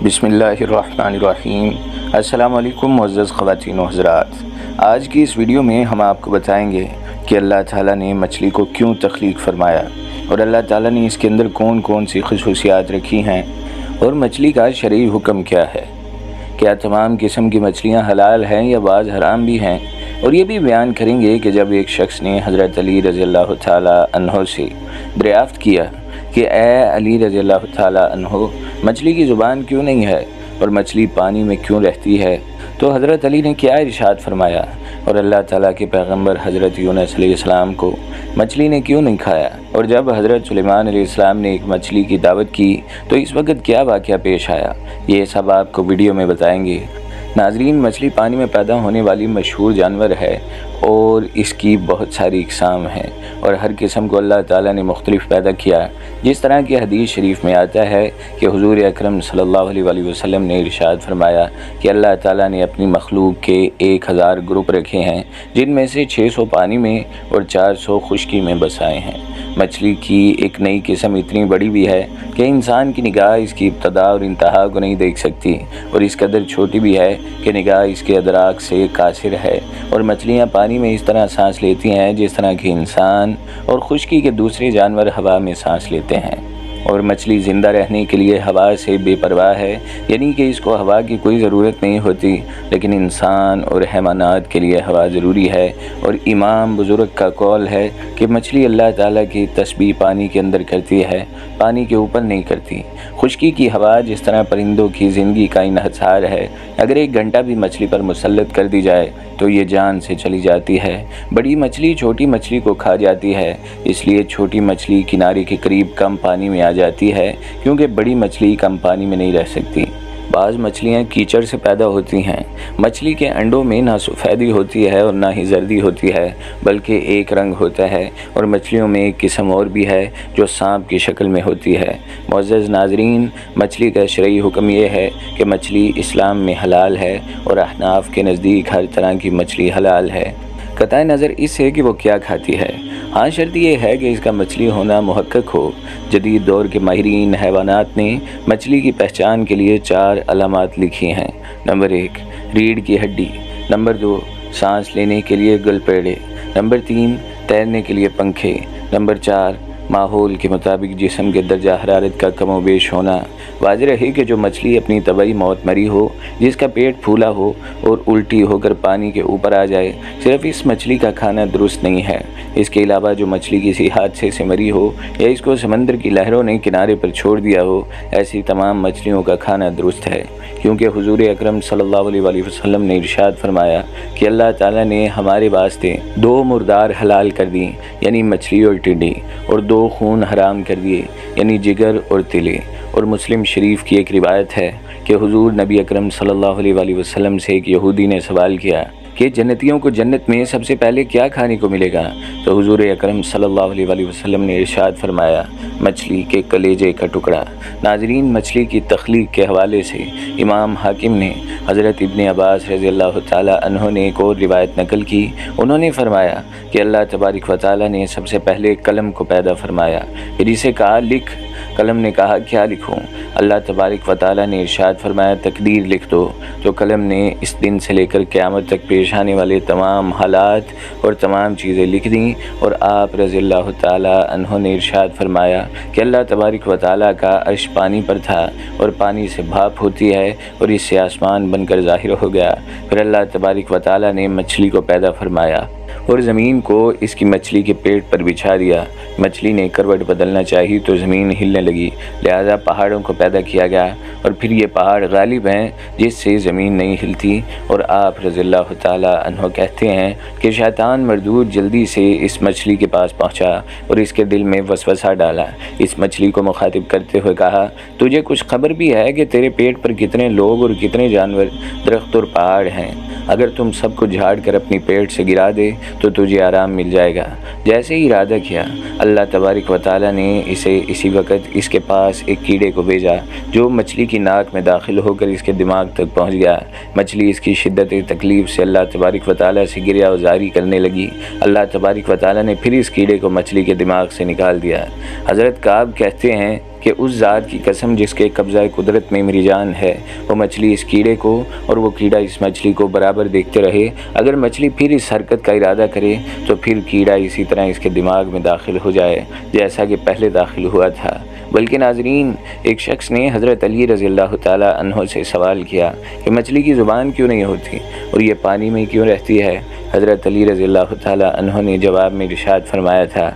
بسم اللہ الرحمن الرحیم۔ السلام علیکم معزز خواتین و حضرات، آج کی اس ویڈیو میں ہم آپ کو بتائیں گے کہ اللہ تعالیٰ نے مچھلی کو کیوں تخلیق فرمایا اور اللہ تعالیٰ نے اس کے اندر کون کون سی خصوصیات رکھی ہیں اور مچھلی کا شرعی حکم کیا ہے۔ کیا تمام قسم کی مچھلیاں حلال ہیں یا بعض حرام بھی ہیں، اور یہ بھی بیان کریں گے کہ جب ایک شخص نے حضرت علی رضی اللہ تعالیٰ عنہ سے دریافت کیا کہ اے علی رضی اللہ تعالیٰ عنہ، مچھلی کی زبان کیوں نہیں ہے اور مچھلی پانی میں کیوں رہتی ہے، تو حضرت علی نے کیا ارشاد فرمایا، اور اللہ تعالیٰ کے پیغمبر حضرت یونس علیہ السلام کو مچھلی نے کیوں نہیں کھایا، اور جب حضرت سلیمان علیہ السلام نے ایک مچھلی کی دعوت کی تو اس وقت کیا واقعہ پیش آیا، یہ سب آپ کو ویڈیو میں بتائیں گے۔ ناظرین، مچھلی پانی میں پیدا ہونے والی مشہور جانور ہے اور اس کی بہت ساری اقسام ہیں، اور ہر قسم کو اللہ تعالیٰ نے مختلف پیدا کیا، جس طرح کی حدیث شریف میں آتا ہے کہ حضور اکرم صلی اللہ علیہ وسلم نے ارشاد فرمایا کہ اللہ تعالیٰ نے اپنی مخلوق کے 1000 گروپ رکھے ہیں، جن میں سے 600 پانی میں اور 400 خشکی میں بسائے ہیں۔ مچھلی کی ایک نئی قسم اتنی بڑی بھی ہے کہ انسان کی نگاہ اس کی ابتدا اور انتہا کو نہیں دیکھ سکتی، اور اس قدر چھوٹی بھی ہے کہ نگاہ اس کے ادراک سے قاصر ہے، اور مچھلیاں پانی میں اس طرح سانس لیتی ہیں جس طرح کہ انسان اور خشکی کے دوسرے جانور ہوا میں سانس لیتے ہیں، اور مچھلی زندہ رہنے کے لیے ہوا سے بے پرواہ ہے، یعنی کہ اس کو ہوا کی کوئی ضرورت نہیں ہوتی، لیکن انسان اور حیوانات کے لیے ہوا ضروری ہے، اور امام بزرگ کا قول ہے کہ مچھلی اللہ تعالیٰ کی تسبیح پانی کے اندر کرتی ہے، پانی کے اوپر نہیں کرتی۔ خشکی کی ہوا جس طرح پرندوں کی زندگی کا انحصار ہے، اگر 1 گھنٹہ بھی مچھلی پر مسلط کر دی جائے تو یہ جان سے چلی جاتی ہے۔ بڑی مچھلی چھوٹی مچھلی کو کھا جاتی ہے، اس لیے چھوٹی مچھلی کنارے کے قریب کم پانی میں آ جاتی ہے، کیونکہ بڑی مچھلی کم پانی میں نہیں رہ سکتی۔ بعض مچھلیاں کیچڑ سے پیدا ہوتی ہیں۔ مچھلی کے انڈوں میں نہ سفیدی ہوتی ہے اور نہ ہی زردی ہوتی ہے، بلکہ ایک رنگ ہوتا ہے، اور مچھلیوں میں ایک قسم اور بھی ہے جو سانپ کی شکل میں ہوتی ہے۔ معزز ناظرین، مچھلی کا شرعی حکم یہ ہے کہ مچھلی اسلام میں حلال ہے، اور احناف کے نزدیک ہر طرح کی مچھلی حلال ہے، قطع نظر اس سے کہ وہ کیا کھاتی ہے۔ ہاں، شرط یہ ہے کہ اس کا مچھلی ہونا محقق ہو۔ جدید دور کے ماہرین حیوانات نے مچھلی کی پہچان کے لیے 4 علامات لکھی ہیں۔ نمبر 1، ریڑھ کی ہڈی۔ نمبر 2، سانس لینے کے لیے گلپیڑے۔ نمبر 3، تیرنے کے لیے پنکھے۔ نمبر 4، ماحول کے مطابق جسم کے درجہ حرارت کا کم و بیش ہونا۔ واضح رہے کہ جو مچھلی اپنی طبعی موت مری ہو، جس کا پیٹ پھولا ہو اور الٹی ہو کر پانی کے اوپر آ جائے، صرف اس مچھلی کا کھانا درست نہیں ہے۔ اس کے علاوہ جو مچھلی کسی حادثے سے مری ہو یا اس کو سمندر کی لہروں نے کنارے پر چھوڑ دیا ہو، ایسی تمام مچھلیوں کا کھانا درست ہے، کیونکہ حضور اکرم صلی اللہ علیہ وسلم نے ارشاد فرمایا کہ اللہ تعالیٰ نے ہمارے واسطے 2 مردار حلال کر دی، یعنی مچھلی اور ٹڈی، اور 2 خون حرام کر دیے، یعنی جگر اور تلے۔ اور مسلم شریف کی ایک روایت ہے کہ حضور نبی اکرم صلی اللہ علیہ وسلم سے ایک یہودی نے سوال کیا کہ جنتیوں کو جنت میں سب سے پہلے کیا کھانے کو ملے گا، تو حضور اکرم صلی اللہ علیہ وسلم نے ارشاد فرمایا، مچھلی کے کلیجے کا ٹکڑا۔ ناظرین، مچھلی کی تخلیق کے حوالے سے امام حاکم نے حضرت ابن عباس رضی اللہ تعالیٰ عنہ نے ایک اور روایت نقل کی۔ انہوں نے فرمایا کہ اللہ تبارک و تعالیٰ نے سب سے پہلے قلم کو پیدا فرمایا، پھر اسے کہا لکھ۔ قلم نے کہا کیا لکھوں؟ اللہ تبارک و تعالیٰ نے ارشاد فرمایا تقدیر لکھ دو۔ تو قلم نے اس دن سے لے کر قیامت تک پیش آنے والے تمام حالات اور تمام چیزیں لکھ دیں، اور آپ رضی اللہ تعالیٰ عنہ نے ارشاد فرمایا کہ اللہ تبارک و تعالیٰ کا عرش پانی پر تھا، اور پانی سے بھاپ ہوتی ہے اور اس سے آسمان بن کر ظاہر ہو گیا۔ پھر اللہ تبارک و تعالیٰ نے مچھلی کو پیدا فرمایا اور زمین کو اس کی مچھلی کے پیٹ پر بچھا دیا۔ مچھلی نے کروٹ بدلنا چاہی تو زمین ہلنے لگی، لہذا پہاڑوں کو پیدا کیا گیا، اور پھر یہ پہاڑ غالب ہیں جس سے زمین نہیں ہلتی۔ اور آپ رضی اللہ تعالیٰ عنہ کہتے ہیں کہ شیطان مردود جلدی سے اس مچھلی کے پاس پہنچا اور اس کے دل میں وسوسہ ڈالا۔ اس مچھلی کو مخاطب کرتے ہوئے کہا، تجھے کچھ خبر بھی ہے کہ تیرے پیٹ پر کتنے لوگ اور کتنے جانور، درخت اور پہاڑ ہیں؟ اگر تم سب کو جھاڑ کر اپنی پیٹ سے گرا دے تو تجھے آرام مل جائے گا۔ جیسے ہی ارادہ کیا، اللہ تبارک و تعالیٰ نے اسے اسی وقت اس کے پاس ایک کیڑے کو بھیجا جو مچھلی کی ناک میں داخل ہو کر اس کے دماغ تک پہنچ گیا۔ مچھلی اس کی شدت تکلیف سے اللہ تبارک و تعالیٰ سے گریہ وزاری کرنے لگی۔ اللہ تبارک و تعالیٰ نے پھر اس کیڑے کو مچھلی کے دماغ سے نکال دیا۔ حضرت کعب کہتے ہیں کہ اس ذات کی قسم جس کے قبضہ قدرت میں میری جان ہے، وہ مچھلی اس کیڑے کو اور وہ کیڑا اس مچھلی کو برابر دیکھتے رہے۔ اگر مچھلی پھر اس حرکت کا ارادہ کرے تو پھر کیڑا اسی طرح اس کے دماغ میں داخل ہو جائے جیسا کہ پہلے داخل ہوا تھا۔ بلکہ ناظرین، ایک شخص نے حضرت علی رضی اللہ تعالیٰ عنہ سے سوال کیا کہ مچھلی کی زبان کیوں نہیں ہوتی اور یہ پانی میں کیوں رہتی ہے؟ حضرت علی رضی اللہ تعالیٰ عنہ نے جواب میں ارشاد فرمایا تھا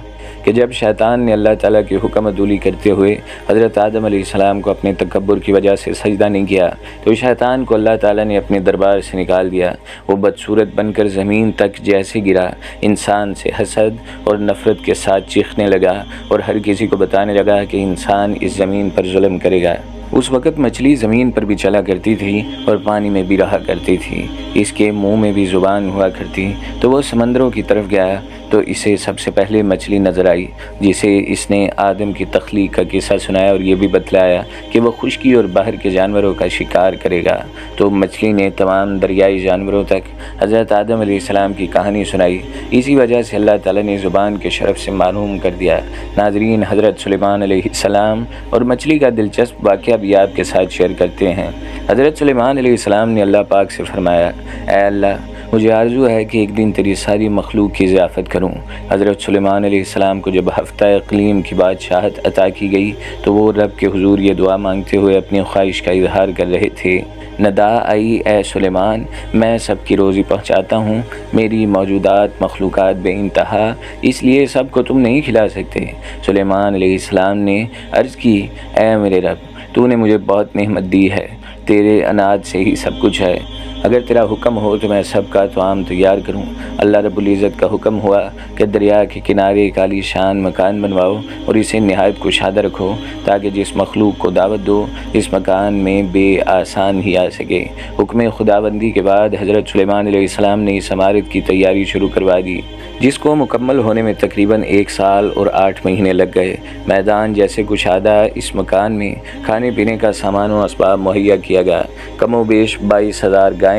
کہ جب شیطان نے اللہ تعالیٰ کی حکم عدولی کرتے ہوئے حضرت آدم علیہ السلام کو اپنے تکبر کی وجہ سے سجدہ نہیں کیا تو شیطان کو اللہ تعالیٰ نے اپنے دربار سے نکال دیا۔ وہ بدصورت بن کر زمین تک جیسے گرا، انسان سے حسد اور نفرت کے ساتھ چیخنے لگا اور ہر کسی کو بتانے لگا کہ انسان اس زمین پر ظلم کرے گا۔ اس وقت مچھلی زمین پر بھی چلا کرتی تھی اور پانی میں بھی رہا کرتی تھی، اس کے منہ میں بھی زبان ہوا کرتی۔ تو وہ سمندروں کی طرف گیا تو اسے سب سے پہلے مچھلی نظر آئی جسے اس نے آدم کی تخلیق کا قصہ سنایا اور یہ بھی بتلایا کہ وہ خشکی اور باہر کے جانوروں کا شکار کرے گا۔ تو مچھلی نے تمام دریائی جانوروں تک حضرت آدم علیہ السلام کی کہانی سنائی۔ اسی وجہ سے اللہ تعالیٰ نے زبان کے شرف سے محروم کر دیا۔ ناظرین، حضرت سلیمان علیہ السلام اور مچھلی کا دلچسپ واقعہ بھی آپ کے ساتھ شیئر کرتے ہیں۔ حضرت سلیمان علیہ السلام نے اللہ پاک سے فرمایا، اے اللہ، مجھے آرزو ہے کہ ایک دن تیری ساری مخلوق کی ضیافت کروں۔ حضرت سلیمان علیہ السلام کو جب ہفتہ اقلیم کی بادشاہت عطا کی گئی تو وہ رب کے حضور یہ دعا مانگتے ہوئے اپنی خواہش کا اظہار کر رہے تھے، ندا آئی اے سلیمان، میں سب کی روزی پہنچاتا ہوں، میری موجودات مخلوقات بے انتہا، اس لیے سب کو تم نہیں کھلا سکتے۔ سلیمان علیہ السلام نے عرض کی، اے میرے رب، تو نے مجھے بہت نعمت دی ہے، تیرے عنایت سے ہی سب کچھ ہے، اگر تیرا حکم ہو تو میں سب کا طعام تیار کروں۔ اللہ رب العزت کا حکم ہوا کہ دریا کے کنارے ایک عالی شان مکان بنواؤ اور اسے نہایت کشادہ رکھو تاکہ جس مخلوق کو دعوت دو اس مکان میں بے آسان ہی آ سکے۔ حکم خداوندی کے بعد حضرت سلیمان علیہ السلام نے اس عمارت کی تیاری شروع کروا دی جس کو مکمل ہونے میں تقریباً 1 سال اور 8 مہینے لگ گئے۔ میدان جیسے کشادہ اس مکان میں کھانے پینے کا سامان و اسباب مہیا کیا گیا۔ کم و بیش 22,000 گائیں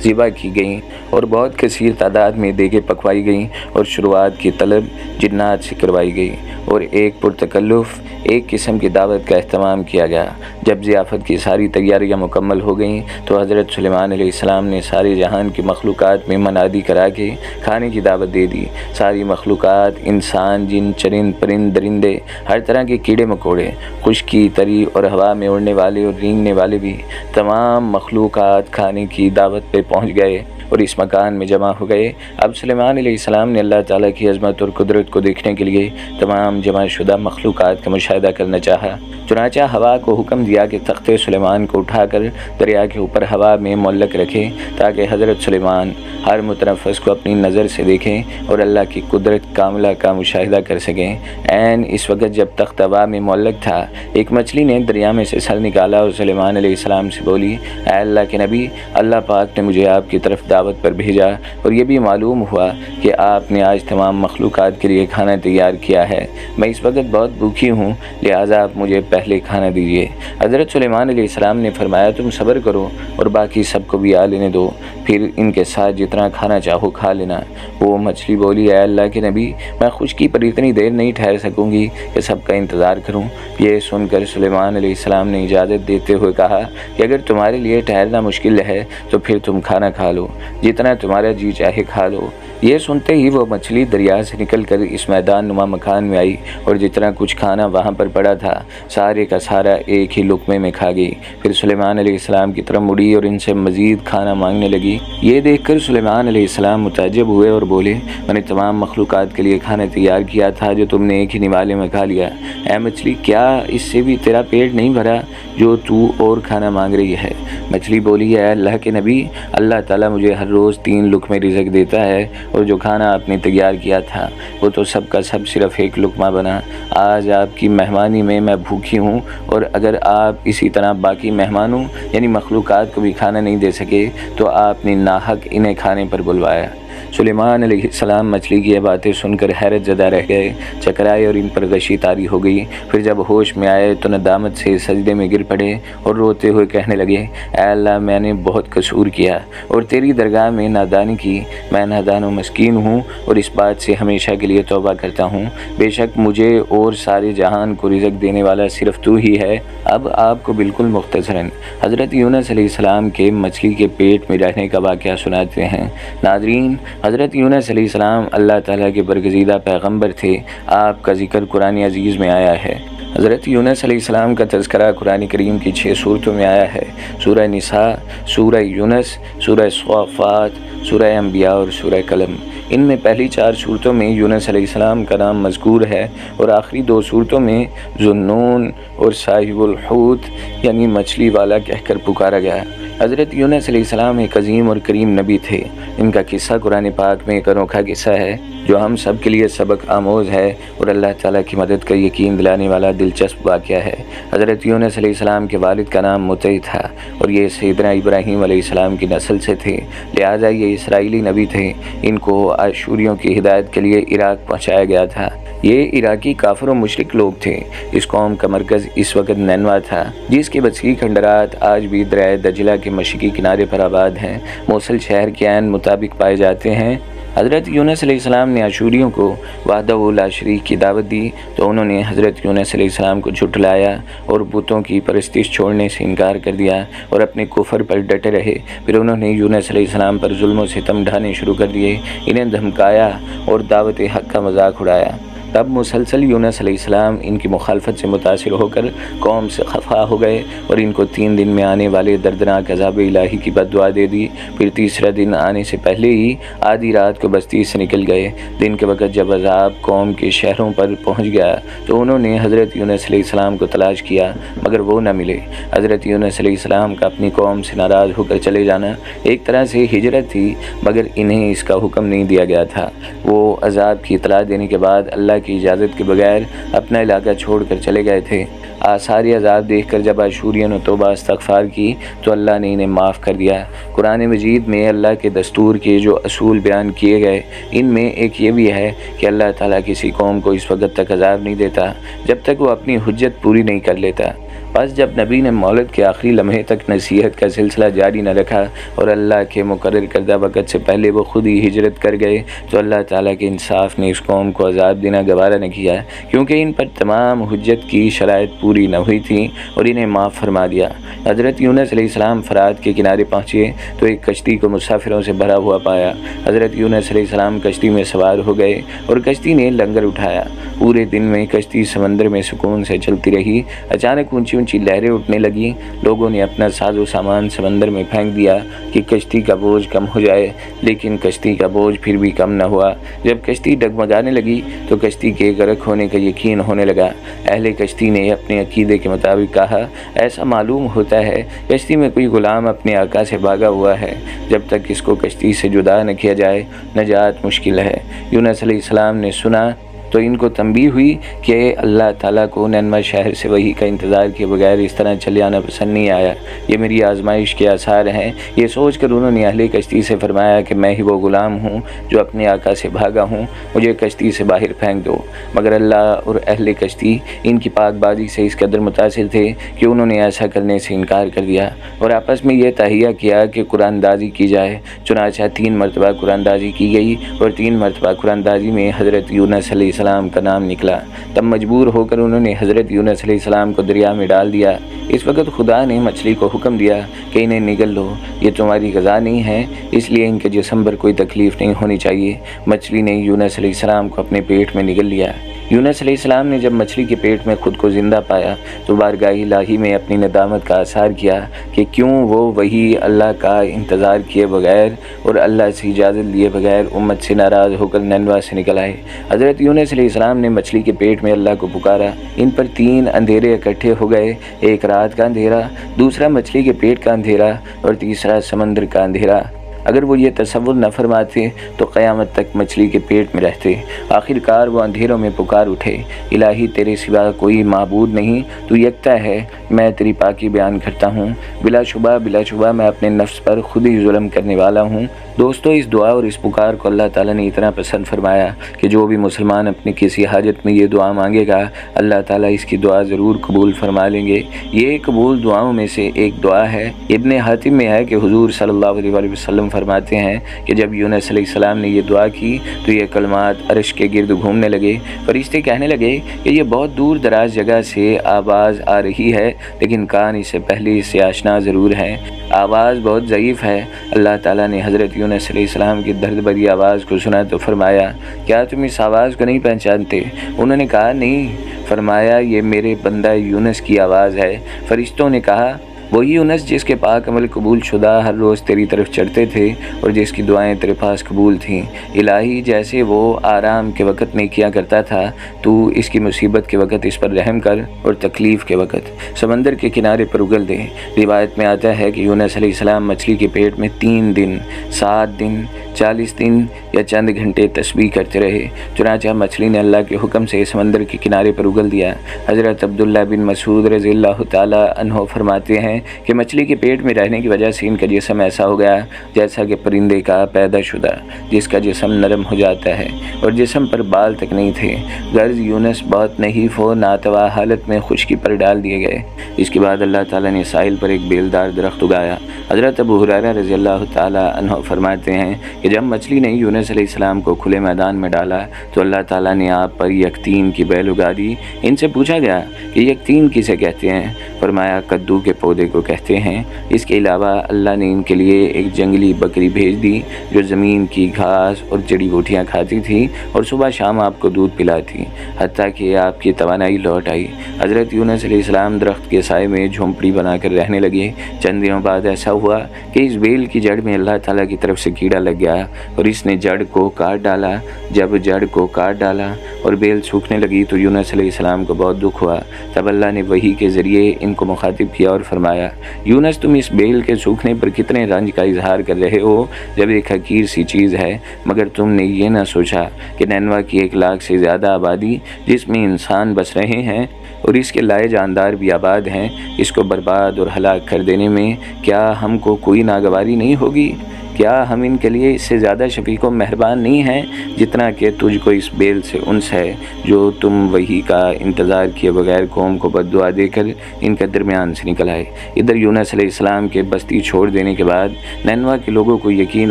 ذبح کی گئیں اور بہت کثیر تعداد میں دیگیں پکوائی گئیں اور شروعات کی طلب جنات سے کروائی گئی اور ایک پرتکلف ایک قسم کی دعوت کا اہتمام کیا گیا۔ جب ضیافت کی ساری تیاریاں مکمل ہو گئیں تو حضرت سلیمان علیہ السلام نے سارے جہان کی مخلوقات میں منادی کرا کے کھانے کی دعوت دے دی۔ ساری مخلوقات، انسان، جن، چرند، پرند، درندے، ہر طرح کے کیڑے مکوڑے، خشکی، تری اور ہوا میں اڑنے والے اور رینگنے والے بھی، تمام مخلوقات کھانے کی دعوت پہ پہنچ گئے اور اس مکان میں جمع ہو گئے۔ اب سلیمان علیہ السلام نے اللہ تعالیٰ کی عظمت اور قدرت کو دیکھنے کے لیے تمام جمع شدہ مخلوقات کا مشاہدہ کرنا چاہا۔ چنانچہ ہوا کو حکم دیا کہ تخت سلیمان کو اٹھا کر دریا کے اوپر ہوا میں معلق رکھے تاکہ حضرت سلیمان ہر متنفس کو اپنی نظر سے دیکھیں اور اللہ کی قدرت کاملہ کا مشاہدہ کر سکیں۔ عین اس وقت جب تخت ہوا میں معلق تھا، ایک مچھلی نے دریا میں سے سر نکالا اور سلیمان علیہ السلام سے بولی، اے اللہ کے نبی، اللہ پاک نے مجھے آپ کی طرف دعوت پر بھیجا اور یہ بھی معلوم ہوا کہ آپ نے آج تمام مخلوقات کے لیے کھانا تیار کیا ہے۔ میں اس وقت بہت بھوکی ہوں، لہٰذا آپ مجھے پہلے کھانا دیجیے۔ حضرت سلیمان علیہ السلام نے فرمایا، تم صبر کرو اور باقی سب کو بھی آ لینے دو، پھر ان کے ساتھ جتنا کھانا چاہو کھا لینا۔ وہ مچھلی بولی، اے اللہ کے نبی، میں خشکی پر اتنی دیر نہیں ٹھہر سکوں گی کہ سب کا انتظار کروں۔ یہ سن کر سلیمان علیہ السلام نے اجازت دیتے ہوئے کہا کہ اگر تمہارے لیے ٹھہرنا مشکل ہے تو پھر تم کھانا کھا لو، جتنا تمہارا جی چاہے کھا لو۔ یہ سنتے ہی وہ مچھلی دریا سے نکل کر اس میدان نما مکان میں آئی اور جتنا کچھ کھانا وہاں پر پڑا تھا سارے کا سارا ایک ہی لقمے میں کھا گئی۔ پھر سلیمان علیہ السلام کی طرف مڑی اور ان سے مزید کھانا مانگنے لگی۔ یہ دیکھ کر سلیمان علیہ السلام متعجب ہوئے اور بولے، میں نے تمام مخلوقات کے لیے کھانا تیار کیا تھا جو تم نے ایک ہی نوالے میں کھا لیا۔ اے مچھلی، کیا اس سے بھی تیرا پیٹ نہیں بھرا جو تو اور کھانا مانگ رہی ہے؟ مچھلی بولی، اے اللہ کے نبی، اللہ تعالیٰ مجھے ہر روز 3 لقمے رزق دیتا ہے اور جو کھانا آپ نے تیار کیا تھا وہ تو سب کا سب صرف 1 لقمہ بنا۔ آج آپ کی مہمانی میں بھوکی ہوں اور اگر آپ اسی طرح باقی مہمانوں یعنی مخلوقات کو بھی کھانا نہیں دے سکے تو آپ نے ناحق انہیں کھانے پر بلوایا۔ سلیمان علیہ السلام مچھلی کی یہ باتیں سن کر حیرت زدہ رہ گئے، چکرائے اور ان پر غشی طاری ہو گئی۔ پھر جب ہوش میں آئے تو ندامت سے سجدے میں گر پڑے اور روتے ہوئے کہنے لگے، اے اللہ، میں نے بہت قصور کیا اور تیری درگاہ میں نادانی کی۔ میں نادان و مسکین ہوں اور اس بات سے ہمیشہ کے لیے توبہ کرتا ہوں، بے شک مجھے اور سارے جہان کو رزق دینے والا صرف تو ہی ہے۔ اب آپ کو بالکل مختصراً حضرت یونس علیہ السلام کے مچھلی کے پیٹ میں رہنے کا واقعہ سناتے ہیں۔ ناظرین، حضرت یونس علیہ السلام اللہ تعالیٰ کے برگزیدہ پیغمبر تھے۔ آپ کا ذکر قرآن عزیز میں آیا ہے۔ حضرت یونس علیہ السلام کا تذکرہ قرآن کریم کی 6 سورتوں میں آیا ہے: سورہ نساء، سورہ یونس، سورہ صافات، سورہ انبیاء اور سورہ قلم۔ ان میں پہلی 4 سورتوں میں یونس علیہ السلام کا نام مذکور ہے اور آخری 2 سورتوں میں ذُو-النُّون اور صاحب الحوت یعنی مچھلی والا کہہ کر پکارا گیا۔ حضرت یونس علیہ السلام ایک عظیم اور کریم نبی تھے۔ ان کا قصہ قرآن پاک میں ایک انوکھا قصہ ہے جو ہم سب کے لیے سبق آموز ہے اور اللہ تعالیٰ کی مدد کا یقین دلانے والا دلچسپ واقعہ ہے۔ حضرت یونس علیہ السلام کے والد کا نام مطیع تھا اور یہ سیدنا ابراہیم علیہ السلام کی نسل سے تھے، لہٰذا یہ اسرائیلی نبی تھے۔ ان کو آشوریوں کی ہدایت کے لیے عراق پہنچایا گیا تھا۔ یہ عراقی کافر و مشرک لوگ تھے۔ اس قوم کا مرکز اس وقت نینوا تھا، جس کے وسیع کھنڈرات آج بھی دریائے دجلہ کے مشرقی کنارے پر آباد ہیں، موصل شہر کے عین مطابق پائے جاتے ہیں۔ حضرت یونس علیہ السلام نے آشوریوں کو وحدہ لا شریک کی دعوت دی تو انہوں نے حضرت یونس علیہ السلام کو جھٹلایا اور بتوں کی پرستش چھوڑنے سے انکار کر دیا اور اپنے کفر پر ڈٹے رہے۔ پھر انہوں نے یونس علیہ السلام پر ظلم و ستم ڈھانے شروع کر دیے، انہیں دھمکایا اور دعوت حق کا مذاق اڑایا۔ تب مسلسل یونس علیہ السلام ان کی مخالفت سے متاثر ہو کر قوم سے خفا ہو گئے اور ان کو 3 دن میں آنے والے دردناک عذاب الہی کی بد دعا دے دی۔ پھر تیسرا دن آنے سے پہلے ہی آدھی رات کو بستی سے نکل گئے۔ دن کے وقت جب عذاب قوم کے شہروں پر پہنچ گیا تو انہوں نے حضرت یونس علیہ السلام کو تلاش کیا مگر وہ نہ ملے۔ حضرت یونس علیہ السلام کا اپنی قوم سے ناراض ہو کر چلے جانا ایک طرح سے ہجرت تھی، مگر انہیں اس کا حکم نہیں دیا گیا تھا۔ وہ عذاب کی اطلاع دینے کے بعد اللہ کی اجازت کے بغیر اپنا علاقہ چھوڑ کر چلے گئے تھے۔ آثار عذاب دیکھ کر جب آشوریوں نے توبہ استغفار کی تو اللہ نے انہیں معاف کر دیا۔ قرآن مجید میں اللہ کے دستور کے جو اصول بیان کیے گئے، ان میں ایک یہ بھی ہے کہ اللہ تعالیٰ کسی قوم کو اس وقت تک عذاب نہیں دیتا جب تک وہ اپنی حجت پوری نہیں کر لیتا۔ بس جب نبی نے مولد کے آخری لمحے تک نصیحت کا سلسلہ جاری نہ رکھا اور اللہ کے مقرر کردہ وقت سے پہلے وہ خود ہی ہجرت کر گئے تو اللہ تعالیٰ کے انصاف نے اس قوم کو عذاب دینا گوارا نہ کیا، کیونکہ ان پر تمام حجت کی شرائط پوری نہ ہوئی تھیں اور انہیں معاف فرما دیا۔ حضرت یونس علیہ السلام فرات کے کنارے پہنچے تو ایک کشتی کو مسافروں سے بھرا ہوا پایا۔ حضرت یونس علیہ السلام کشتی میں سوار ہو گئے اور کشتی نے لنگر اٹھایا۔ پورے دن میں کشتی سمندر میں سکون سے چلتی رہی۔ اچانک اونچی اونچی لہریں اٹھنے لگیں۔ لوگوں نے اپنا ساز و سامان سمندر میں پھینک دیا کہ کشتی کا بوجھ کم ہو جائے، لیکن کشتی کا بوجھ پھر بھی کم نہ ہوا۔ جب کشتی ڈگمگانے لگی تو کشتی کے غرق ہونے کا یقین ہونے لگا۔ اہل کشتی نے اپنے عقیدے کے مطابق کہا، ایسا معلوم ہوتا ہے کشتی میں کوئی غلام اپنے آقا سے بھاگا ہوا ہے، جب تک اس کو کشتی سے جدا نہ کیا جائے نجات مشکل ہے۔ یونس علیہ السلام نے سنا تو ان کو تنبیہ ہوئی کہ اللہ تعالیٰ کو نینوا شہر سے وحی کا انتظار کیے بغیر اس طرح چلے جانا پسند نہیں آیا، یہ میری آزمائش کے آثار ہیں۔ یہ سوچ کر انہوں نے اہل کشتی سے فرمایا کہ میں ہی وہ غلام ہوں جو اپنے آقا سے بھاگا ہوں، مجھے کشتی سے باہر پھینک دو۔ مگر اللہ اور اہل کشتی ان کی پاک بازی سے اس قدر متاثر تھے کہ انہوں نے ایسا کرنے سے انکار کر دیا اور آپس میں یہ تہیہ کیا کہ قرآن دازی کی جائے۔ چنانچہ 3 مرتبہ قرآن دازی کی گئی اور 3 مرتبہ قرآن دازی میں حضرت یونس علیہ السلام کا نام نکلا۔ تب مجبور ہو کر انہوں نے حضرت یونس علیہ السلام کو دریا میں ڈال دیا۔ اس وقت خدا نے مچھلی کو حکم دیا کہ انہیں نگل لو، یہ تمہاری غذا نہیں ہے، اس لیے ان کے جسم پر کوئی تکلیف نہیں ہونی چاہیے۔ مچھلی نے یونس علیہ السلام کو اپنے پیٹ میں نگل لیا۔ یونس علیہ السلام نے جب مچھلی کے پیٹ میں خود کو زندہ پایا تو بارگاہ الہی میں اپنی ندامت کا اظہار کیا کہ کیوں وہ وہی اللہ کا انتظار کیے بغیر اور اللہ سے اجازت لیے بغیر امت سے ناراض ہو کر نینوا سے نکل آئے۔ حضرت یونس علیہ السلام نے مچھلی کے پیٹ میں اللہ کو پکارا۔ ان پر 3 اندھیرے اکٹھے ہو گئے، ایک رات کا اندھیرا، دوسرا مچھلی کے پیٹ کا اندھیرا اور تیسرا سمندر کا اندھیرا۔ اگر وہ یہ تصور نہ فرماتے تو قیامت تک مچھلی کے پیٹ میں رہتے۔ آخر کار وہ اندھیروں میں پکار اٹھے، الہی تیرے سوا کوئی معبود نہیں، تو یکتا ہے، میں تیری پاکی بیان کرتا ہوں، بلا شبہ میں اپنے نفس پر خود ہی ظلم کرنے والا ہوں۔ دوستو، اس دعا اور اس پکار کو اللہ تعالیٰ نے اتنا پسند فرمایا کہ جو بھی مسلمان اپنی کسی حاجت میں یہ دعا مانگے گا، اللہ تعالیٰ اس کی دعا ضرور قبول فرما لیں گے۔ یہ قبول دعاؤں میں سے ایک دعا ہے۔ ابن حاتم میں ہے کہ حضور صلی اللہ علیہ وسلم فرماتے ہیں کہ جب یونس علیہ السلام نے یہ دعا کی تو یہ کلمات عرش کے گرد گھومنے لگے۔ فرشتے کہنے لگے کہ یہ بہت دور دراز جگہ سے آواز آ رہی ہے، لیکن کان اس سے پہلے اس سے آشنا ضرور ہے، آواز بہت ضعیف ہے۔ اللہ تعالیٰ نے حضرت یونس علیہ السلام کی درد بھری آواز کو سنا تو فرمایا، کیا تم اس آواز کو نہیں پہچانتے؟ انہوں نے کہا نہیں۔ فرمایا، یہ میرے بندہ یونس کی آواز ہے۔ فرشتوں نے کہا، وہی یونس جس کے پاک عمل قبول شدہ ہر روز تیری طرف چڑھتے تھے اور جس کی دعائیں تیرے پاس قبول تھیں۔ الہی، جیسے وہ آرام کے وقت نہیں کیا کرتا تھا، تو اس کی مصیبت کے وقت اس پر رحم کر اور تکلیف کے وقت سمندر کے کنارے پر اگل دے۔ روایت میں آتا ہے کہ یونس علیہ السلام مچھلی کے پیٹ میں 3 دن، 7 دن، 40 دن یا چند گھنٹے تسبیح کرتے رہے، چنانچہ مچھلی نے اللہ کے حکم سے سمندر کے کنارے پر اگل دیا۔ حضرت عبداللہ بن مسعود رضی اللہ تعالی عنہ فرماتے ہیں کہ مچھلی کے پیٹ میں رہنے کی وجہ سے ان کا جسم ایسا ہو گیا جیسا کہ پرندے کا پیدا شدہ، جس کا جسم نرم ہو جاتا ہے اور جسم پر بال تک نہیں تھے۔ غرض یونس بہت نحیف و ناتوا حالت میں خشکی پر ڈال دیے گئے۔ اس کے بعد اللہ تعالیٰ نے ساحل پر ایک بیلدار درخت اگایا۔ حضرت ابو ہریرہ رضی اللہ تعالی عنہ فرماتے ہیں کہ جب مچھلی نے یونس علیہ السلام کو کھلے میدان میں ڈالا تو اللہ تعالیٰ نے آپ پر یقطین کی بیل اگا دی۔ ان سے پوچھا گیا کہ یقطین کسے کہتے ہیں؟ فرمایا، کدو کے پودے کو کہتے ہیں۔ اس کے علاوہ اللہ نے ان کے لیے ایک جنگلی بکری بھیج دی جو زمین کی گھاس اور جڑی بوٹیاں کھاتی تھی اور صبح شام آپ کو دودھ پلاتی، حتیٰ کہ آپ کی توانائی لوٹ آئی۔ حضرت یونس علیہ السلام درخت کے سائے میں جھونپڑی بنا کر رہنے لگے۔ چند دنوں بعد ایسا ہوا کہ اس بیل کی جڑ میں اللہ تعالیٰ کی طرف سے کیڑا لگ گیا اور اس نے جڑ کو کاٹ ڈالا۔ جب جڑ کو کاٹ ڈالا اور بیل سوکھنے لگی تو یونس علیہ السلام کو بہت دکھ ہوا۔ تب اللہ نے وحی کے ذریعے ان کو مخاطب کیا اور فرمایا، یونس، تم اس بیل کے سوکھنے پر کتنے رنج کا اظہار کر رہے ہو جب ایک حقیر سی چیز ہے، مگر تم نے یہ نہ سوچا کہ نینوا کی 1 لاکھ سے زیادہ آبادی جس میں انسان بس رہے ہیں اور اس کے لائے جاندار بھی آباد ہیں، اس کو برباد اور ہلاک کر دینے میں کیا ہم کو کوئی ناگواری نہیں ہوگی؟ کیا ہم ان کے لیے اس سے زیادہ شفیق و مہربان نہیں ہیں جتنا کہ تجھ کو اس بیل سے انس ہے جو تم وحی کا انتظار کیے بغیر قوم کو بد دعا دے کر ان کے درمیان سے نکل آئے۔ ادھر یونس علیہ السلام کے بستی چھوڑ دینے کے بعد نینوا کے لوگوں کو یقین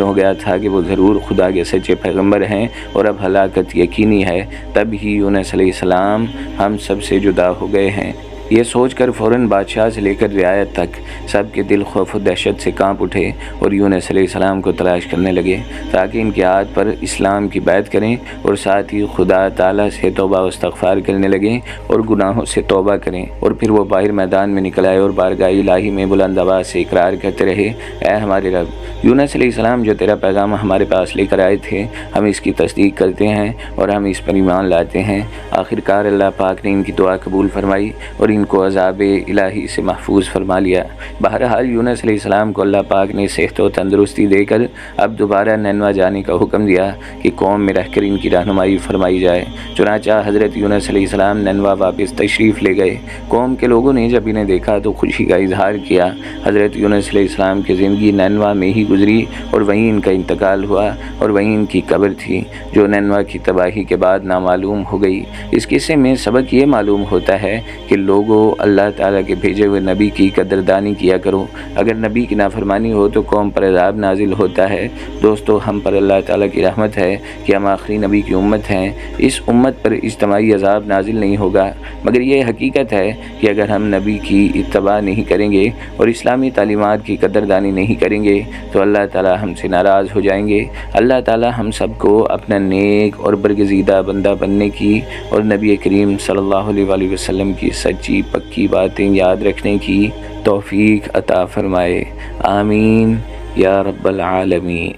ہو گیا تھا کہ وہ ضرور خدا کے سچے پیغمبر ہیں اور اب ہلاکت یقینی ہے۔ تب ہی یونس علیہ السلام ہم سب سے جدا ہو گئے ہیں۔ یہ سوچ کر فوراً بادشاہ سے لے کر رعایت تک سب کے دل خوف و دہشت سے کانپ اٹھے اور یونس علیہ السلام کو تلاش کرنے لگے تاکہ ان کی عاد پر اسلام کی بیعت کریں اور ساتھ ہی خدا تعالیٰ سے توبہ و استغفار کرنے لگیں اور گناہوں سے توبہ کریں۔ اور پھر وہ باہر میدان میں نکل آئے اور بارگاہ الہی میں بلند آواز سے اقرار کرتے رہے، اے ہمارے رب، یونس علیہ السلام جو تیرا پیغام ہمارے پاس لے کر آئے تھے، ہم اس کی تصدیق کرتے ہیں اور ہم اس پر ایمان لاتے ہیں۔ آخر کار اللہ پاک نے ان کی دعا قبول فرمائی اور ان کو عذاب الہی سے محفوظ فرما لیا۔ بہرحال یونس علیہ السلام کو اللہ پاک نے صحت و تندرستی دے کر اب دوبارہ نینوا جانے کا حکم دیا کہ قوم میں رہ کر ان کی رہنمائی فرمائی جائے۔ چنانچہ حضرت یونس علیہ السلام نینوا واپس تشریف لے گئے۔ قوم کے لوگوں نے جب انہیں دیکھا تو خوشی کا اظہار کیا۔ حضرت یونس علیہ السلام کی زندگی نینوا میں ہی گزری اور وہیں ان کا انتقال ہوا اور وہیں ان کی قبر تھی جو نینوا کی تباہی کے بعد نامعلوم ہو گئی۔ اس قصے میں سبق یہ معلوم ہوتا ہے کہ لوگوں اللہ تعالیٰ کے بھیجے ہوئے نبی کی قدردانی کیا کرو۔ اگر نبی کی نافرمانی ہو تو قوم پر عذاب نازل ہوتا ہے۔ دوستو، ہم پر اللہ تعالیٰ کی رحمت ہے کہ ہم آخری نبی کی امت ہیں۔ اس امت پر اجتماعی عذاب نازل نہیں ہوگا، مگر یہ حقیقت ہے کہ اگر ہم نبی کی اتباع نہیں کریں گے اور اسلامی تعلیمات کی قدردانی نہیں کریں گے تو اللہ تعالیٰ ہم سے ناراض ہو جائیں گے۔ اللہ تعالیٰ ہم سب کو اپنا نیک اور برگزیدہ بندہ بننے کی اور نبی کریم صلی اللہ علیہ وسلم کی سچی پکی باتیں یاد رکھنے کی توفیق عطا فرمائے۔ آمین یا رب العالمین۔